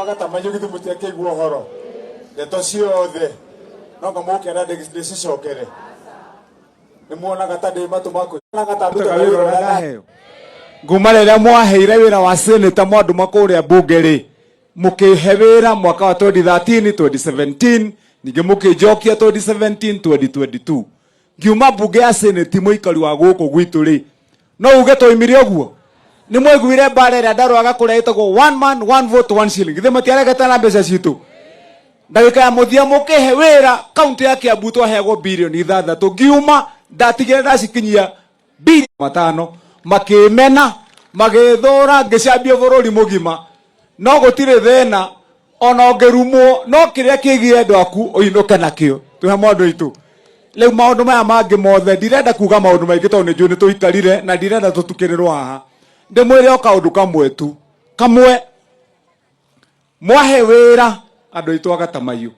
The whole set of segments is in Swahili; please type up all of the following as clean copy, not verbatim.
agatamanyo gitu muteke igwo horo ndeto ciothe no ngamukera ndicicokere nimuona gatande matu mako na gatambuta wiro na gaheo nguma rĩrĩa mwaheire wĩra wa senator mwandu makuria bunge ri mukihe wĩra mwaka wa 2013 2017 ninge mukijokia 2017 2022 ngiuma bunge ya senate muikari wa guku gwitu ri no uge toimire oguo ni mwiguire bare ria ndarwaga kuria itagwo one man one vote one shilling githe matiaregete na mbeca citu ndagika ya muthia mukihe wĩra kaunti ya Kiambu twahegwo bilioni 6 ngiuma ndatigire ndacikinyia bilioni 5 makimena magithora ngicambia bururi mugima no gutire thena ona ngerumwo no kiria kigie ndwaku uinuke nakio tuhe mwandu itu leu maundu maya mangi mothe ndirenda kuga maundu maingi tondu njui ni tuikarire na ndirenda tutukirirwo haha ndimwire o kaundu kamwe tu kamwe mwahe wira andu itu agatamayu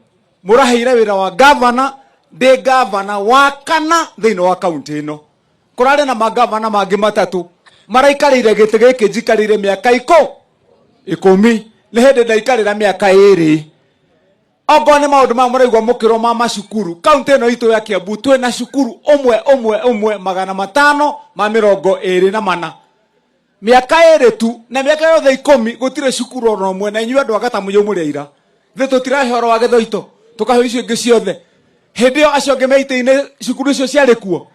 muraheire wira wa governor ndi governor wa kana thiini wa kaunti ino kurare na magavana mangi matatu maraikarire giti giki njikarire miaka 10 ni hindi ndaikarira miaka 2 ogo ni maundu ma muraigwa mukiro ma macukuru kaunti ino itu ya Kiambu twina cukuru umwe 524 miaka 2 tu na miaka yothe 10 gutire cukuru ono mwe na inyuĩ andu agatamuyo muriaira thi tutirahe horo wa githoito tukahe icio ingi ciothe hindi yo acio ngemeite-ini cukuru icio ciari kuo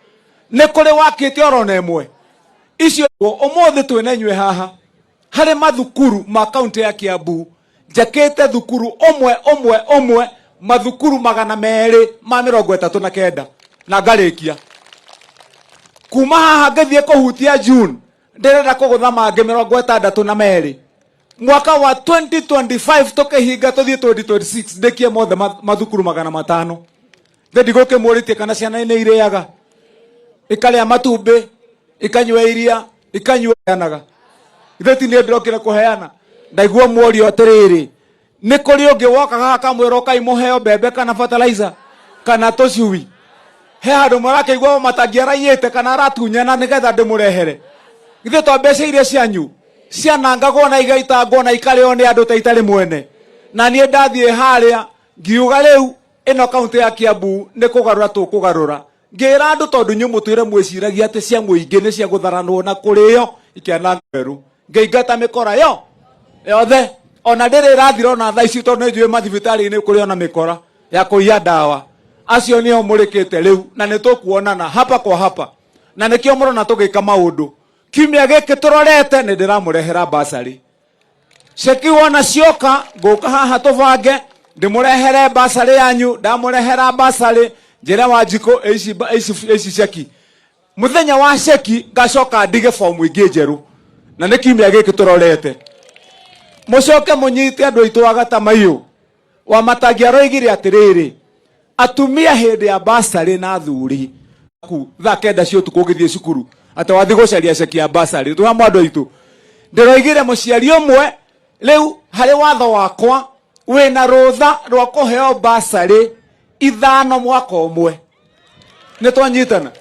ni kuri wakite oro na imwe icio umuthi twina inyuĩ haha hari mathukuru ma kaunti ya Kiambu jakete thukuru umwe mathukuru 239 na ngarikia kuma haha ngithie kuhutia June ndirenda kugutha mangi 62 mwaka wa 2025 tukihinga tuthie 2026 ndikie mothe mathukuru 500 ndigũke mũrĩtie kana ciana nĩ iriaga ikaria matumbi ikanyua iria ikanyua yanaga itheti nĩ ndĩrokire kuheana ndaigua mworio atiriri nĩ kũrĩ ũngĩ wokaga akamwĩra ũkai mũheo mbembe kana fertilizer kana tũcui he handũ mũrakĩigua Wamatangi araiyĩte kana aratunyana nĩgetha ndĩmũrehere githĩ to mbeca iria cianyu cianangagwo na igaitangwo na ikarĩo nĩ andũ ta itarĩ mwene na niĩ ndathiĩ harĩa ngiuga rĩu ino kaunti ya Kiambu nĩ kũgarũra tũkũgarũra ngĩra andũ tondũ nyuĩ mũtwĩre mwĩciragia atĩ cia mũingĩ nĩ cia gũtharanwo na kũrĩo ikĩana mberu ngĩingata mĩkora yothe ona ndĩrĩ ĩrathira ona thaa ici tondũ nĩ njũĩ mathibitarĩ-inĩ kũrĩ ona mĩkora ya kũiya ndawa acio nĩo mũrĩkĩte rĩu na nĩ tũkuonana hapa kwa hapa na nĩkĩo mũrona tũgĩka maũndũ kiumia gĩkĩ tũrorete nĩ ndĩramũrehera basarĩ ceki wona cioka ngũka haha tũbange ndĩmũrehere basarĩ yanyu ndamũrehera basarĩ njĩra wa njiko ici ceki muthenya wa ceki ngacoka ndige fomu ingĩ njerũ na nĩ kiumia gĩkĩ tũrorete mũcoke mũnyite andũ aitũ agatamaiyũ Wamatangi aroigire atĩrĩrĩ atumia hĩndĩ ya basarĩ na athuri thaa 9 cia ũtukũ ũgĩthiĩ cukuru atĩ wathi gũcaria ceki ya basarĩ tũhamwe andũ aitũ ndĩroigire mũciari ũmwe rĩu harĩ watho wakwa wĩna rũtha rwa kũheo basarĩ 5 mwaka ũmwe nĩ twanyitana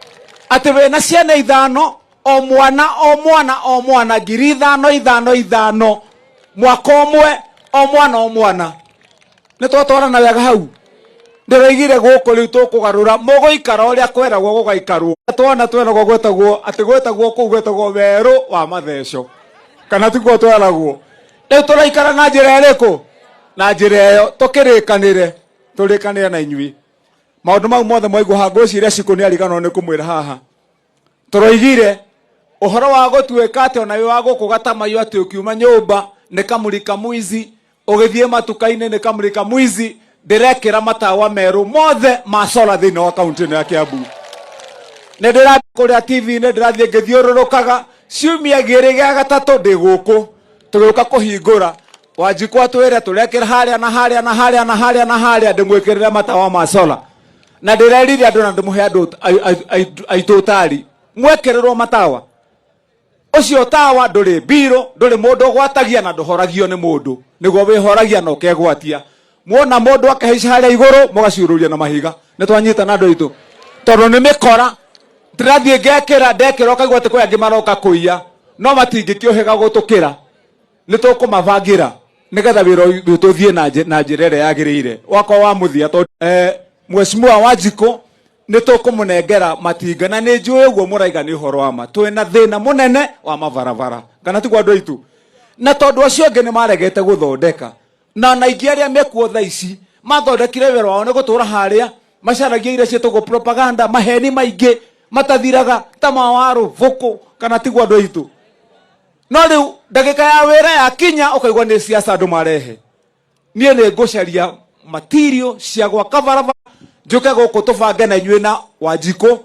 atĩ wĩna ciana 5 o mwana 5,500 mwaka ũmwe o mwana nĩ twatwarana wega hau ndĩroigire gũkũ rĩu tũkũgarũra mũgũikara ũrĩa kweragwo gũgaikarwo twana tweragwo gwetagwo kũu gwetagwo werũ wa matheco kana tiguo tweragwo rĩu tũraikara na njĩra ĩrĩkũ na njĩra ĩyo tũrĩkanĩre na inyuĩ maũndũ mau mothe mwaigua ha ngwĩciria cikũ nĩ ariganwo nĩ kũmwĩra haha tũroigire ũhoro wa gũtuĩka atĩ ona wĩ wa gũkũ gatamaiyũ atĩ ũkiuma nyũmba nĩ kamũrika mwizi ũgĩthiĩ matuka-inĩ nĩ kamũrika mwizi ndirekira matawa meru mothe ma sola thĩinĩ wa kaunti ĩno ya Kiambu nĩ ndĩrathiĩ kũrĩa TV-inĩ ndĩrathiĩ ngĩthiũrũrũkaga ciumia 2 gĩa gatatũ ndĩ gũkũ tũgĩũka kũhingũra Wanjiku atwĩre tũrekĩra harĩa na harĩa ndĩmwĩkĩrĩre matawa ma sola na ndĩrerire andũ na ndĩmũhe andũ aitũ ũtari mwekĩrĩrwo matawa ucio tawa ndũrĩ biro ndũrĩ mũndũ ũgwatagia na ndũhoragio nĩ mũndũ nĩguo wĩhoragia na ũkegwatia muona mũndũ akĩhaica harĩa igũrũ mũgaciũrũria na mahiga nĩ twanyitana andũ aitũ tondũ nĩ mĩkora ndĩrathiĩ ndekĩra ũkaigua atĩ kwĩ angĩ maroka kũiya no matingĩkĩũhĩga gũtũkĩra nĩ tũkũmabangĩra nigetha wira uyu tuthie na njira ĩrĩa yagĩrĩire. Wakwa wa muthia to Mheshimiwa Wanjiko nĩ tũkũmũnengera matinga na nĩ njũĩ ũguo mũraiga nĩ ũhoro wa ma. Twĩna thĩna mũnene wa mabarabara kana tiguo andũ aitũ, na tondũ acio angĩ nĩ maregete gũthondeka na aingĩ arĩa mekuo thaa ici mathondekire wĩra wao nĩ gũtũra harĩa macaragia iria ciĩtagwo propaganda, maheni maingĩ matathiraga ta mawaru vuku kana tiguo andũ aitũ. No rĩu ndagĩka ya wĩra yakinya ũkaigua nĩ siasa andũ marehe. Niĩ nĩ ngũcaria material cia gwaka barabara njuke gũkũ tũbange na inyuĩ na Wanjiko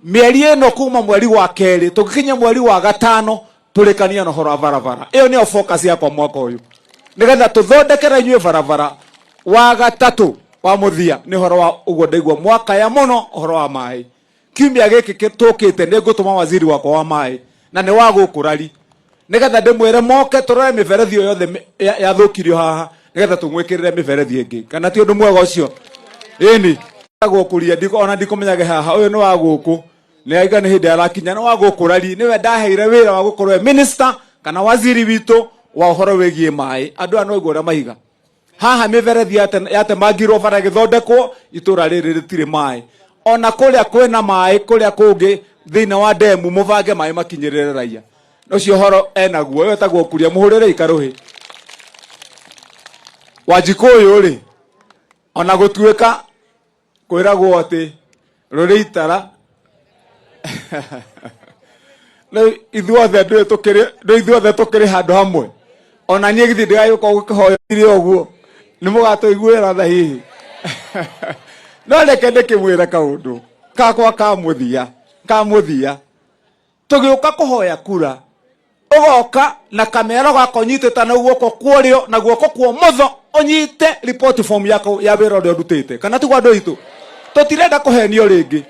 mĩeri ĩno kuma mweri wa kerĩ tũgĩkinya mweri wa gatano tũrĩkania na ũhoro wa barabara. Ĩyo nĩyo focus yakwa mwaka ũyũ, nĩgetha tũthondekere inyuĩ barabara. Wa gatatũ wa mũthia nĩ ũhoro wa ũguo ndaigua mwaka ya mũno ũhoro wa maĩ. Kiumia gĩkĩ tũkĩte nĩ ngũtũma waziri wakwa wa maĩ na nĩ wa gũkũrari, nĩgetha ndĩmwĩre moke tũrore mĩberethi ĩyo yothe yathũkirio haha nĩgetha tũmwĩkĩrĩre mĩberethi ĩngĩ. Kana ti ũndũ mwega ũcio? Ĩni gũkũria ndiko ona ndikũmenyage haha ũyũ nĩ wa gũkũ nĩ aiga nĩ hĩndĩ arakinya nĩ wa gũkũrari. Nĩwe ndaheire wĩra wa gũkorwo minister kana waziri witũ wa ũhoro wĩgiĩ maĩ. Andũ aya no igua ũrĩa maiga haha mĩberethi yatemangirwo bara gĩthondekwo itũra rĩrĩ rĩtirĩ maĩ. Ona kũrĩa kwĩna maĩ kũrĩa kũngĩ thĩinĩ wa ndemu mũbange maĩ makinyĩrĩre raia. Ũcio ũhoro enaguo ũyũ etagwo kuria mũhũrĩre ikarũhĩ. Wanjiko ũyũ rĩ ona gũtuĩka kwĩragwo atĩ rũrĩ itara ithuothe tũkĩrĩ handũ hamwe. Ona niĩ githĩ ndigagĩũka gũkĩhoya irĩ ũguo nĩ mũgatũiguĩra tha hihi. No reke ndĩkĩmwĩre kaũndũ kakwa ka mũthia tũgĩũka kũhoya kura ũgoka na kamero gako ũnyitĩte na guoko kũrĩo na guoko kwa ũmotho ũnyite report form yako ya wĩra ũrĩa ũrutĩte. Kana tiguo andũ aitũ tũtirenda kũhenio rĩngĩ.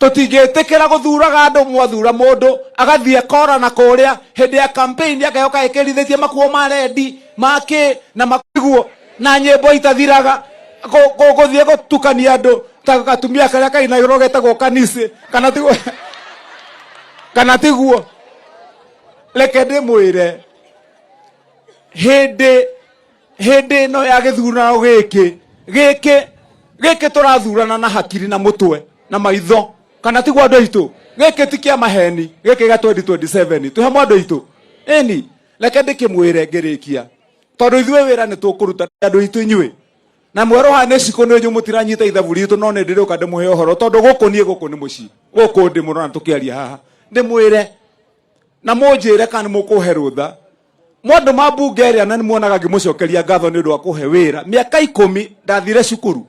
Tũtingĩtĩkĩra gũthuraga andũ, mwathura mũndũ agathiĩ kora na kũrĩa hĩndĩ ya campaign akayoka ekĩrithĩtie makuo ma rendi makĩ na makuo na nyĩmbo itathiraga gũthiĩ gũtukania andũ ta gatumia karĩa kainagĩrwo getagwo kanisi. Kana tiguo. Reke ndĩmwĩre hĩndĩ ĩno ya gĩthurano gĩkĩ tũrathurana na hakiri na mũtwe na maitho. Kana tiguo andũ aitũ? Gĩkĩ ti kĩa maheni, gĩkĩ gĩa 2027 tũhe andũ aitũ. Ĩni reke ndĩkĩmwĩre ngĩrĩkia tondũ ithuĩ wĩra nĩ tũkũruta andũ aitũ inyuĩ na mwerũ ha nĩciko nĩ inyuĩ mũtiranyita ithabu ritũ. No nĩ ndĩrĩũka ndĩmũhe ũhoro tondũ gũkũ nĩ mũciĩ gũkũ ndĩ mũrona tũkĩaria haha. Ndĩmwĩre na mũnjĩre kana mũkũhe rũtha mũndũ ma mbunge ĩrĩa na nĩ muonaga ngĩmũcokeria ngatho nĩ ũndũ wa kũhe wĩra. Mĩaka 10 ndathire cukuru